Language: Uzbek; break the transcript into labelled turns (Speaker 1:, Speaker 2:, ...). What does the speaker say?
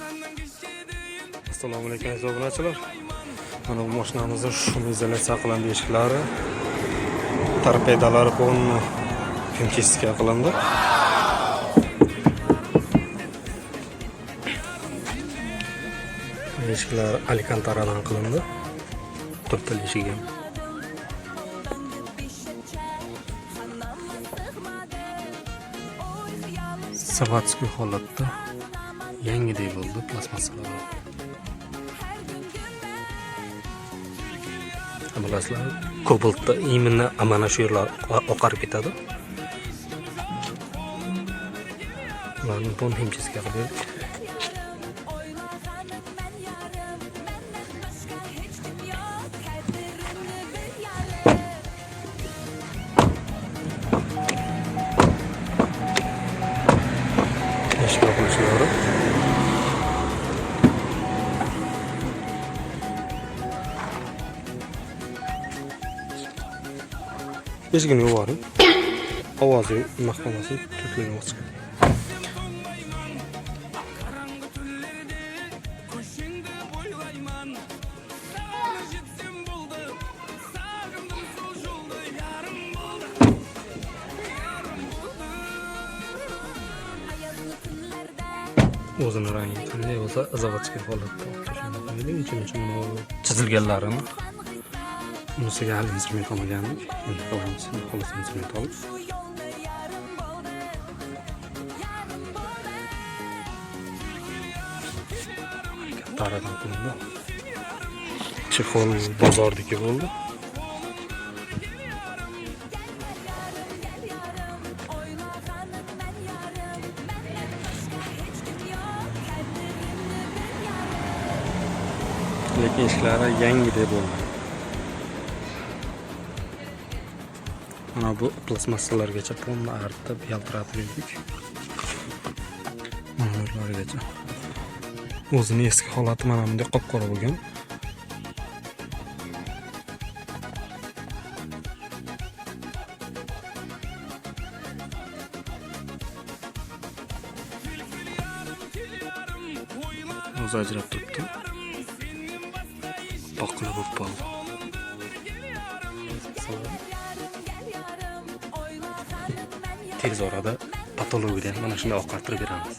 Speaker 1: Assalomu alaykum aziz obunachilar. Mana bu mashinamizning shumizatsiya qilindi eshiklari, torpedalari полный himchistga qilindi. Eshiklar alkantaradan qilindi. To'rtta eshigi. Savatskiy holatda yangidek bo'ldi plastmassalar. Bilasizlar, kobaltda imенно mana shu yerlar oqarib ketadi. Ularni bon himchisiga qilib eshik yopilishlari. Eshigini yuborib, ovozi mahkamasi to'kilmoqchi. O'zini rangi qanday bo'lsa, zavodskiy holatda o'xshashini qo'ydik. Uchun chizilganlarini unisiga hali instrument olmagandik. Endi qilamiz. Xolos instrument olib. Taradan qilindi. Chexol bozordagi bo'ldi. Lekin eshiklari yangidek bo'ldi. Mana bu plastmassalargacha polni artib yaltiratib yurdik. Mana ulargacha. O'zini eski holati mana bunday qop-qora bo'lgan. O'zi ajrab turibdi. Boqila bo'lib qoldi. Tez orada patologiyadan mana shunday oqartirib beramiz.